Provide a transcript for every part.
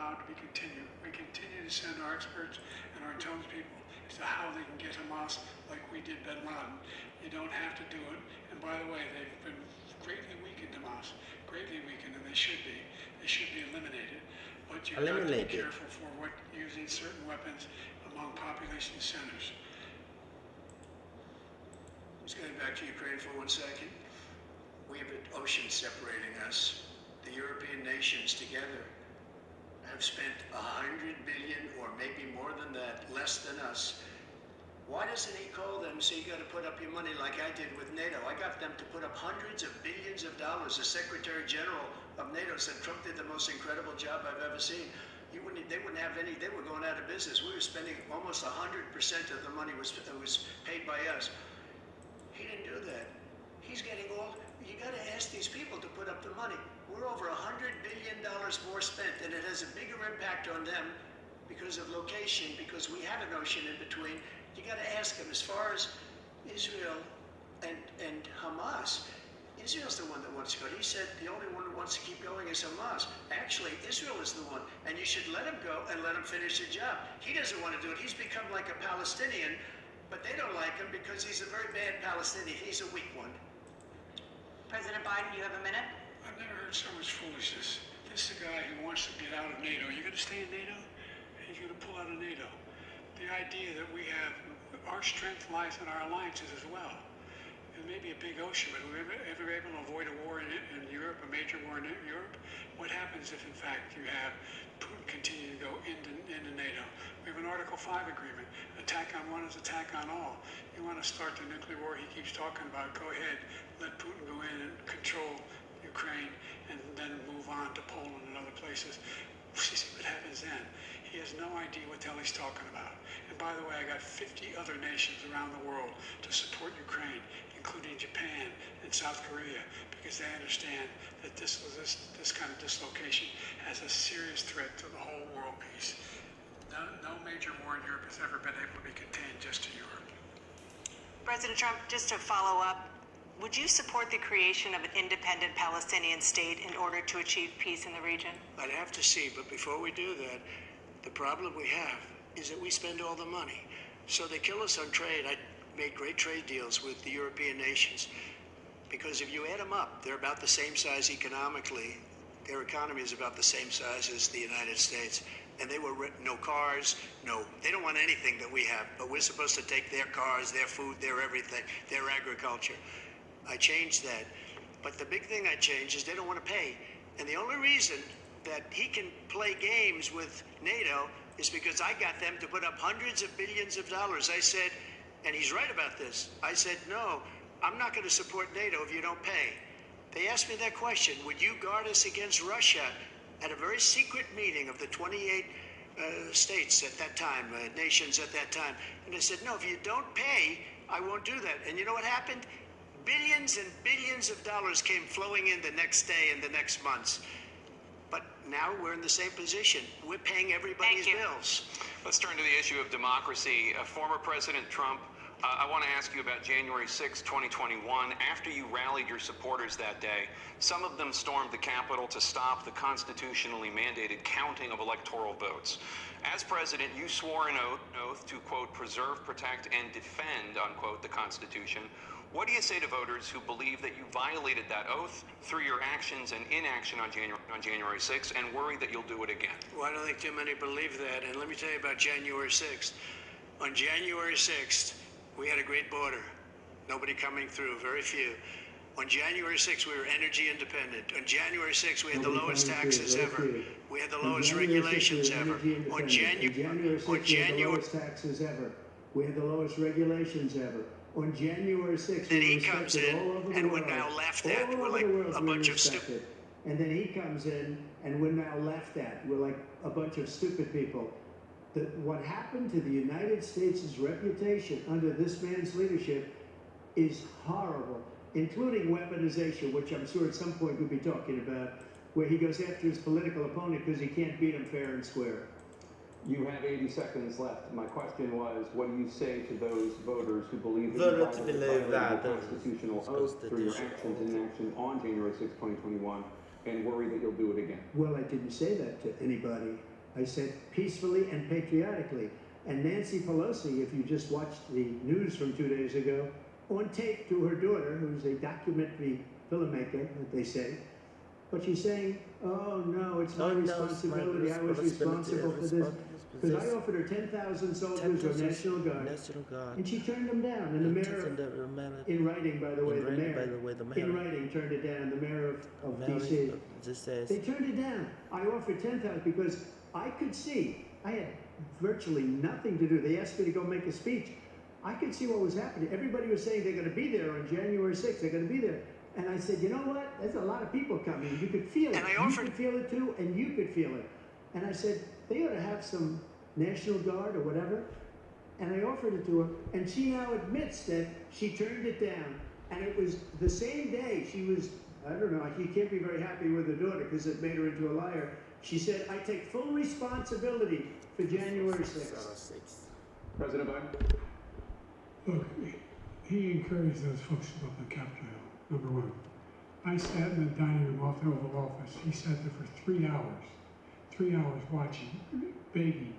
allowed to be continued. We continue to send our experts and our intelligence people as to how they can get Hamas like we did Bin Laden. You don't have to do it. And by the way, they've been greatly weakened, Hamas, greatly weakened, and they should be. They should be eliminated. But you've got to be careful for using certain weapons among population centers. Just getting back to Ukraine for 1 second. We have an ocean separating us. The European nations together have spent 100 billion, or maybe more than that, less than us. Why doesn't he call them and say, you got to put up your money like I did with NATO? I got them to put up hundreds of billions of dollars. The Secretary General of NATO said Trump did the most incredible job I've ever seen. They wouldn't have any, they were going out of business. We were spending almost 100% of the money was paid by us. He didn't do that. He's getting all, you got to ask these people to put up the money. We're over $100 billion more spent, and it has a bigger impact on them because of location, because we have an ocean in between. You got to ask them. As far as Israel and Hamas, Israel's the one that wants to go. He said the only one who wants to keep going is Hamas. Actually, Israel is the one, and you should let him go and let him finish the job. He doesn't want to do it. He's become like a Palestinian, but they don't like him because he's a very bad Palestinian. He's a weak one. President Biden, you have a minute. I've never heard so much foolishness. This is a guy who wants to get out of NATO. You're going to stay in NATO? He's going to pull out of NATO. The idea that we have, our strength lies in our alliances as well. It may be a big ocean, but if we're able to avoid a war in Europe, a major war in Europe, what happens if, in fact, you have Putin continue to go into NATO? We have an Article 5 agreement. Attack on one is attack on all. You want to start the nuclear war he keeps talking about, go ahead, let Putin go in and control Ukraine, and then move on to Poland and other places. See what happens then. He has no idea what the hell he's talking about. And by the way, I got 50 other nations around the world to support Ukraine, including Japan and South Korea, because they understand that this kind of dislocation has a serious threat to the whole world peace. No major war in Europe has ever been able to be contained just to Europe. President Trump, just to follow up, would you support the creation of an independent Palestinian state in order to achieve peace in the region? I'd have to see, but before we do that, the problem we have is that we spend all the money. So they kill us on trade. I made great trade deals with the European nations, because if you add them up, they're about the same size economically. Their economy is about the same size as the United States. And they were no cars, they don't want anything that we have, but we're supposed to take their cars, their food, their everything, their agriculture. I changed that. But the big thing I changed is they don't want to pay. And the only reason that he can play games with NATO is because I got them to put up hundreds of billions of dollars. I said, and he's right about this, I said, no, I'm not going to support NATO if you don't pay. They asked me that question, would you guard us against Russia, at a very secret meeting of the 28 states at that time, nations at that time. And I said, no, if you don't pay, I won't do that. And you know what happened? Billions and billions of dollars came flowing in the next day and the next months. But now we're in the same position. We're paying everybody's bills. Let's turn to the issue of democracy. Former President Trump, I want to ask you about January 6, 2021. After you rallied your supporters that day, some of them stormed the Capitol to stop the constitutionally mandated counting of electoral votes. As president, you swore an oath to, quote, preserve, protect, and defend, unquote, the Constitution. What do you say to voters who believe that you violated that oath through your actions and inaction on January 6th and worry that you'll do it again? Well, I don't think too many believe that. And let me tell you about January 6th. On January 6th, we had a great border. Nobody coming through, very few. On January 6th, we were energy independent. On January 6th, we had the lowest taxes ever. We had the lowest regulations ever. On January 6th, we had the lowest taxes ever. We had the lowest regulations ever. On January 6th, then he comes in, and we're now laughed at. We're like a bunch of stupid. And then he comes in, and we're now laughed at. We're like a bunch of stupid people. What happened to the United States' reputation under this man's leadership is horrible, including weaponization, which I'm sure at some point we'll be talking about, where he goes after his political opponent because he can't beat him fair and square. You have 80 seconds left. My question was, what do you say to those voters who believe that you violated the constitutional oath through your actions and inaction on January 6, 2021, and worry that you'll do it again? Well, I didn't say that to anybody. I said peacefully and patriotically. And Nancy Pelosi, if you just watched the news from 2 days ago, on tape to her daughter, who's a documentary filmmaker, that they say, but she's saying, oh no, it's my responsibility, I was responsible for this. Because I offered her 10,000 soldiers or National Guard, and she turned them down. And the mayor, in writing, by the way, the mayor, in writing, turned it down. The mayor of D.C. They turned it down. I offered 10,000 because I could see, I had virtually nothing to do. They asked me to go make a speech. I could see what was happening. Everybody was saying they're going to be there on January 6th. They're going to be there. And I said, you know what? There's a lot of people coming. You could feel it. And I offered... You could feel it too, and you could feel it. And I said, they ought to have some National Guard or whatever. And I offered it to her. And she now admits that she turned it down. And it was the same day she was, I don't know, she can't be very happy with her daughter because it made her into a liar. She said, I take full responsibility for January 6th. President Biden? Look, he encouraged those folks to go up on Capitol Hill, number one. I sat in the dining room off the Oval Office. He sat there for 3 hours watching, being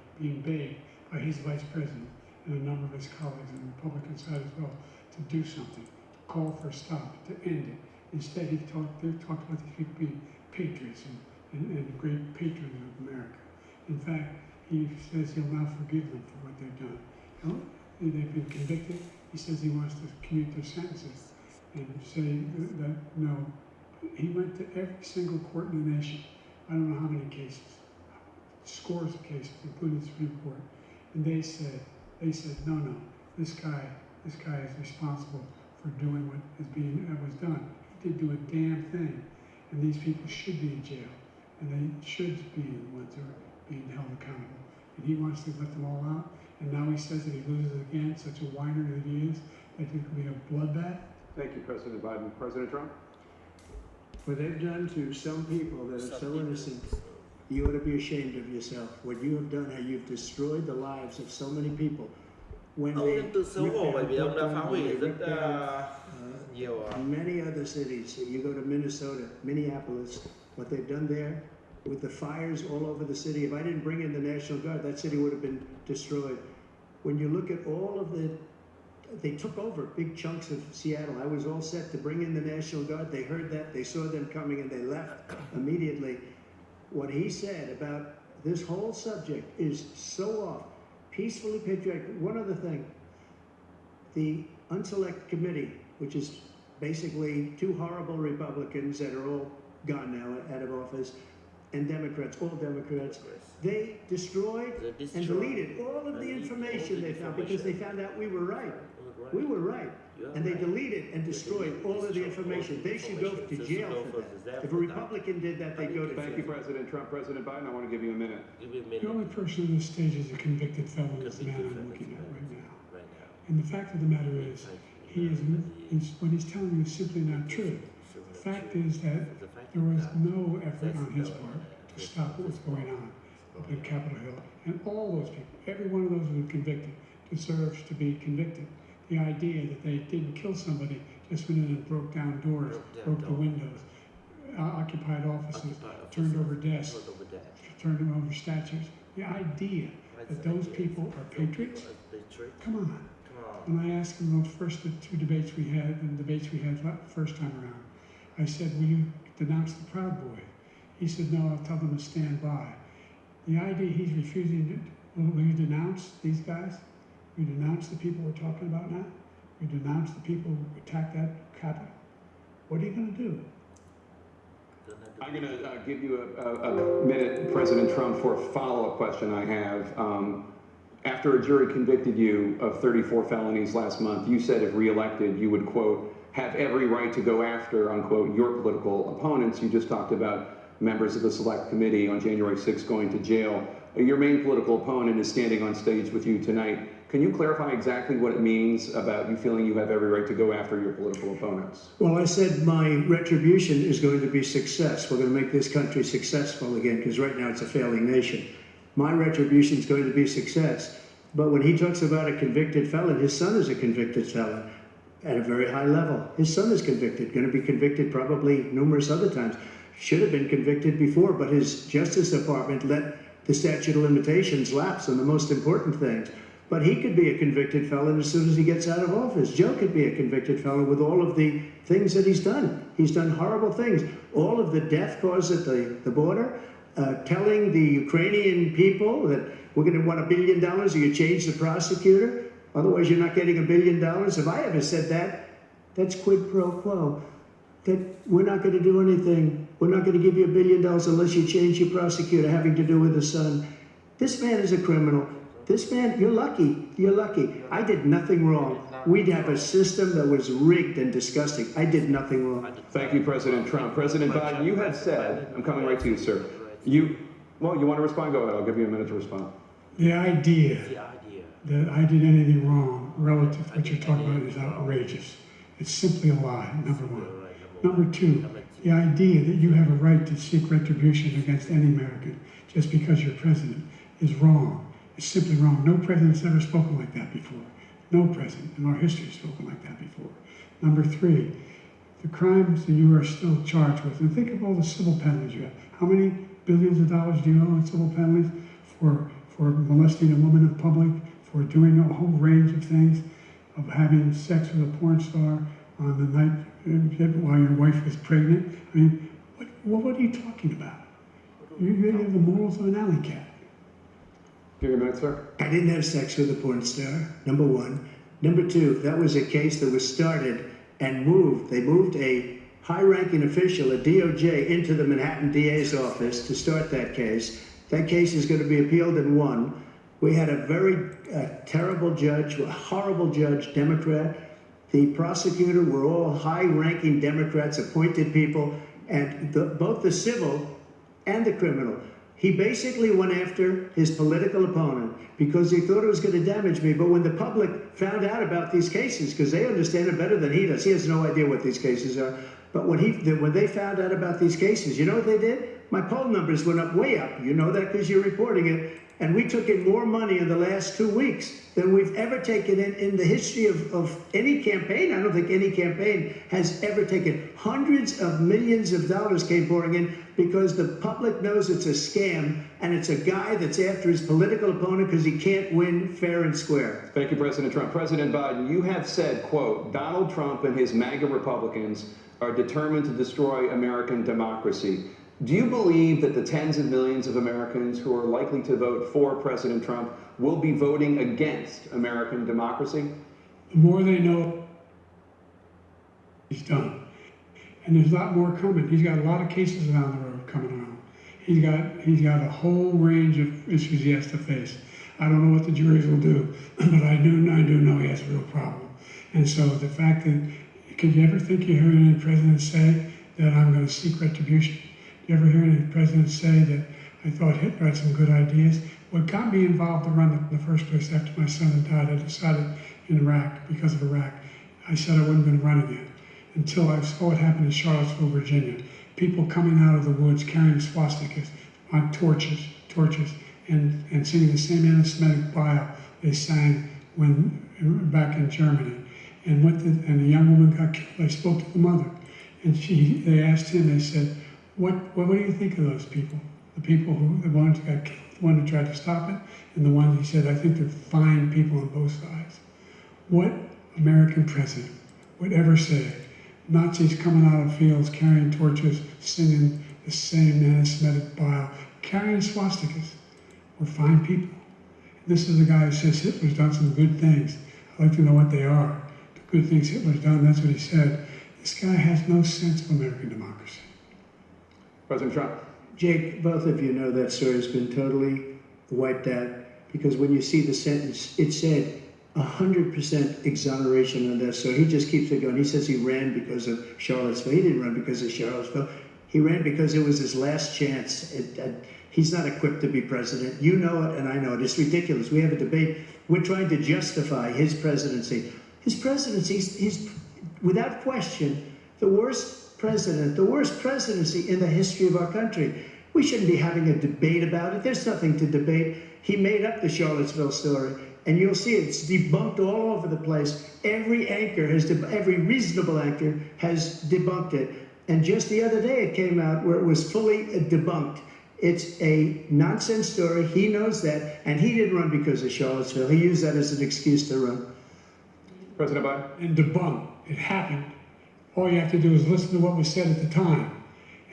begged by his vice president and a number of his colleagues on the Republican side as well to do something, to call for a stop, to end it. Instead, they talked about these people being patriots and great patrons of America. In fact, he says he'll now forgive them for what they've done. They've been convicted. He says he wants to commute their sentences and say that no. He went to every single court in the nation. I don't know how many cases, scores of cases, including the Supreme Court, and they said, no, this guy is responsible for doing what was done. He didn't do a damn thing, and these people should be in jail, and they should be the ones who are being held accountable. And he wants to let them all out, and now he says that he loses again, such a whiner that he is, that it could be a bloodbath. Thank you, President Biden. President Trump? What they've done to some people that are so innocent, you ought to be ashamed of yourself. What you have done, how you've destroyed the lives of so many people. When they ripped down many other cities, you go to Minnesota, Minneapolis, what they've done there with the fires all over the city. If I didn't bring in the National Guard, that city would have been destroyed. When you look at all of they took over big chunks of Seattle. I was all set to bring in the National Guard. They heard that, they saw them coming, and they left immediately. What he said about this whole subject is so off. Peacefully patriotic. One other thing, the Unselect Committee, which is basically two horrible Republicans that are all gone now out of office, and Democrats, all Democrats, they destroyed and deleted all of the information they found because they found out we were right. We were right. And they deleted and destroyed all of the information. They should go to jail for that. If a Republican did that, they'd go to jail. Thank you, President Trump. President Biden, I want to give you a minute. The only person on this stage is a convicted felon is the man I'm looking at right now. And the fact of the matter is, what he's telling you is simply not true. The fact is that there was no effort on his part to stop what was going on up at Capitol Hill. And all those people, every one of those who were convicted, deserves to be convicted. The idea that they didn't kill somebody just went in and broke down doors, broke the windows, occupied offices, turned over desks, turned over statues. The idea that those people are patriots? Come on. When I asked him those first two debates we had, and debates we had the first time around, I said, will you denounce the Proud Boys? He said, no, I'll tell them to stand by. The idea he's refusing to, will you denounce these guys? We denounce the people we're talking about now? We denounce the people who attacked that Capitol? What are you going to do? I'm going to give you a minute, President Trump, for a follow-up question I have. After a jury convicted you of 34 felonies last month, you said if reelected, you would, quote, have every right to go after, unquote, your political opponents. You just talked about members of the Select Committee on January 6th going to jail. Your main political opponent is standing on stage with you tonight. Can you clarify exactly what it means about you feeling you have every right to go after your political opponents? Well, I said my retribution is going to be success. We're going to make this country successful again, because right now it's a failing nation. My retribution is going to be success. But when he talks about a convicted felon, his son is a convicted felon at a very high level. His son is convicted, going to be convicted probably numerous other times. Should have been convicted before, but his Justice Department let the statute of limitations lapse on the most important things. But he could be a convicted felon as soon as he gets out of office. Joe could be a convicted felon with all of the things that he's done. He's done horrible things. All of the death caused at the border, telling the Ukrainian people that we're going to want $1 billion or you change the prosecutor, otherwise you're not getting $1 billion. If I ever said that, that's quid pro quo. That we're not going to do anything. We're not going to give you $1 billion unless you change your prosecutor having to do with the son. This man is a criminal. This man, you're lucky. You're lucky. I did nothing wrong. We'd have a system that was rigged and disgusting. I did nothing wrong. Thank you, President Trump. President Biden, you have said, I'm coming right to you, sir. You want to respond? Go ahead. I'll give you a minute to respond. The idea that I did anything wrong relative to what you're talking about is outrageous. It's simply a lie, number one. Number two, the idea that you have a right to seek retribution against any American just because you're president is wrong. It's simply wrong. No president's ever spoken like that before. No president in our history has spoken like that before. Number three, the crimes that you are still charged with, and think of all the civil penalties you have. How many billions of dollars do you owe in civil penalties for molesting a woman in public, for doing a whole range of things, of having sex with a porn star on the night while your wife was pregnant? I mean, what are you talking about? You have the morals of an alley cat. Give me a minute, sir. I didn't have sex with a porn star, number one. Number two, that was a case that was started and moved. They moved a high-ranking official, a DOJ, into the Manhattan DA's office to start that case. That case is going to be appealed and won. We had a very terrible judge, a horrible judge, Democrat. The prosecutor were all high-ranking Democrats, appointed people, and both the civil and the criminal. He basically went after his political opponent because he thought it was going to damage me. But when the public found out about these cases, because they understand it better than he does, he has no idea what these cases are. But when they found out about these cases, you know what they did? My poll numbers went up, way up. You know that because you're reporting it. And we took in more money in the last 2 weeks than we've ever taken in the history of any campaign. I don't think any campaign has ever taken. Hundreds of millions of dollars came pouring in because the public knows it's a scam and it's a guy that's after his political opponent because he can't win fair and square. Thank you, President Trump. President Biden, you have said, quote, Donald Trump and his MAGA Republicans are determined to destroy American democracy. Do you believe that the tens of millions of Americans who are likely to vote for President Trump will be voting against American democracy? The more they know, he's done. And there's a lot more coming. He's got a lot of cases down the road coming around. He's got a whole range of issues he has to face. I don't know what the juries will do, but I do know he has a real problem. And so the fact that, could you ever think you heard any president say that I'm going to seek retribution? You ever hear any president say that I thought Hitler had some good ideas? What got me involved to run in the first place after my son had died, I decided in Iraq, because of Iraq, I said I wasn't going to run again until I saw what happened in Charlottesville, Virginia. People coming out of the woods carrying swastikas on torches, and singing the same anti-Semitic bile they sang back in Germany. And the young woman got killed. I spoke to the mother, and they asked him. They said, "What do you think of those people? The people the ones who got killed, the one who tried to stop it, and the one," he said, "I think they're fine people on both sides." What American president would ever say, Nazis coming out of fields carrying torches, singing the same anti-Semitic bile, carrying swastikas, were fine people? This is the guy who says Hitler's done some good things. I'd like to know what they are. The good things Hitler's done, that's what he said. This guy has no sense of American democracy. President Trump. Jake, both of you know that story has been totally wiped out because when you see the sentence, it said 100% exoneration on this. So he just keeps it going. He says he ran because of Charlottesville. He didn't run because of Charlottesville. He ran because it was his last chance. He's not equipped to be president. You know it, and I know it. It's ridiculous. We have a debate. We're trying to justify his presidency. His presidency is, without question, the worst presidency in the history of our country. We shouldn't be having a debate about it. There's nothing to debate. He made up the Charlottesville story, and you'll see it's debunked all over the place. Every reasonable anchor has debunked it. And just the other day it came out where it was fully debunked. It's a nonsense story. He knows that, and he didn't run because of Charlottesville. He used that as an excuse to run. President Biden? And debunk. It happened. All you have to do is listen to what was said at the time.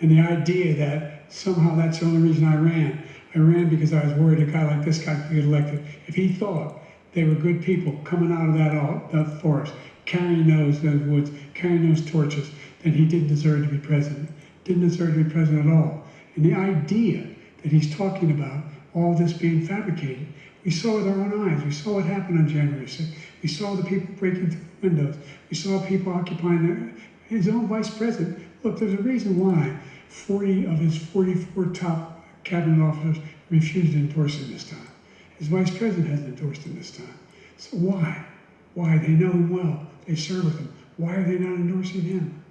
And the idea that somehow that's the only reason I ran. I ran because I was worried a guy like this guy could get elected. If he thought they were good people coming out of that forest, carrying those woods, carrying those torches, then he didn't deserve to be president. Didn't deserve to be president at all. And the idea that he's talking about all this being fabricated, we saw with our own eyes. We saw what happened on January 6th. We saw the people breaking through windows. We saw people occupying his own vice president. Look, there's a reason why 40 of his 44 top cabinet officers refused to endorse him this time. His vice president hasn't endorsed him this time. So why? Why? They know him well. They serve with him. Why are they not endorsing him?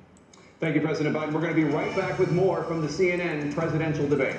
Thank you, President Biden. We're going to be right back with more from the CNN presidential debate.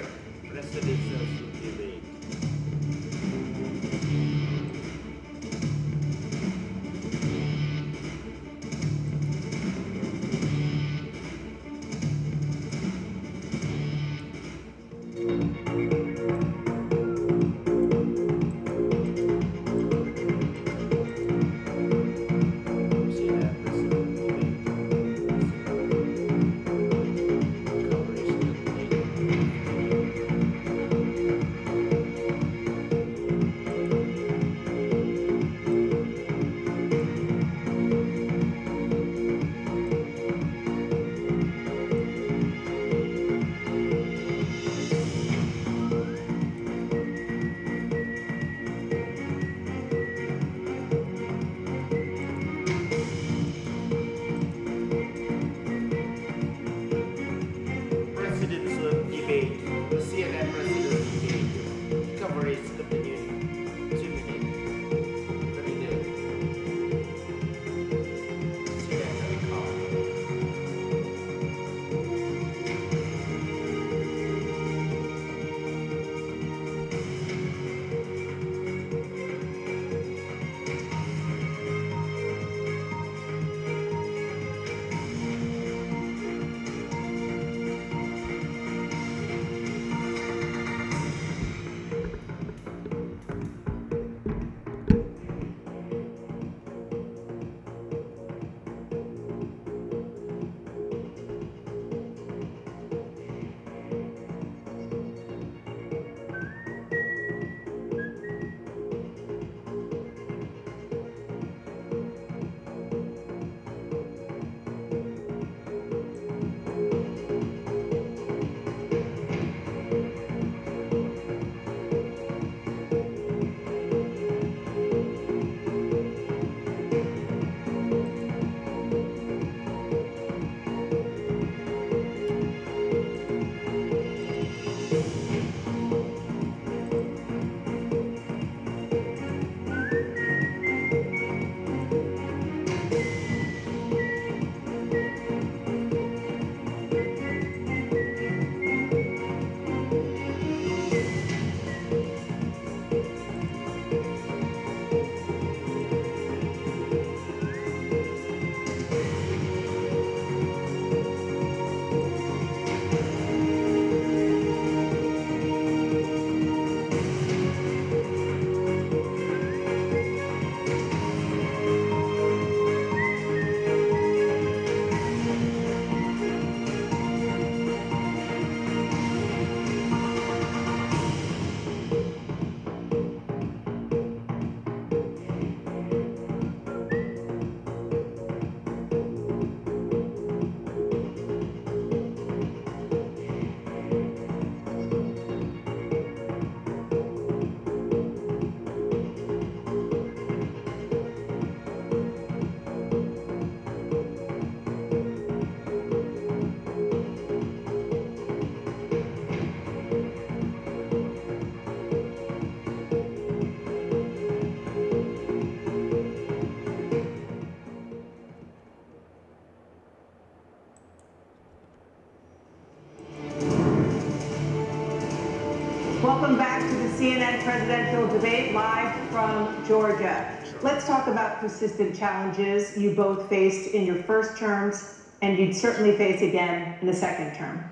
Welcome back to the CNN presidential debate live from Georgia. Let's talk about persistent challenges you both faced in your first terms and you'd certainly face again in the second term.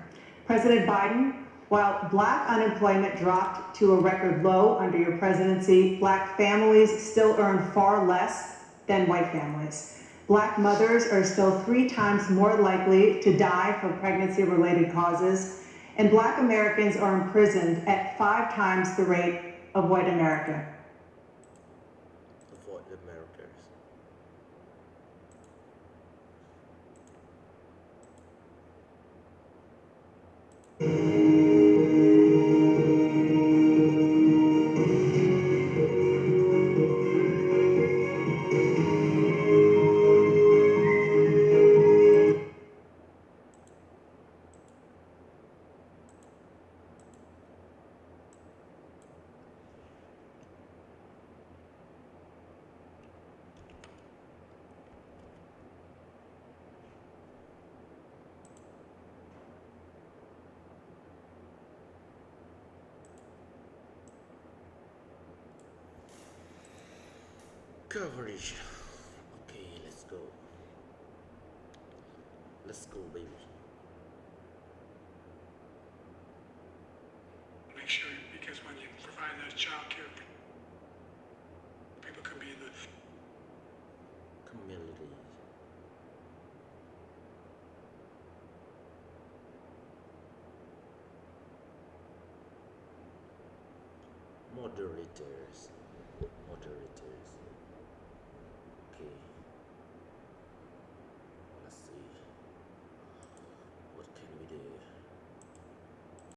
President Biden, While black unemployment dropped to a record low under your presidency, black families still earn far less than white families. Black mothers are still 3 times more likely to die from pregnancy-related causes, and black Americans are imprisoned at 5 times the rate of white America. Avoid the Americans. Coverage. Okay, let's go. Let's go, baby. Make sure, because when you provide that child care, people can be in the Community. Moderators. Okay.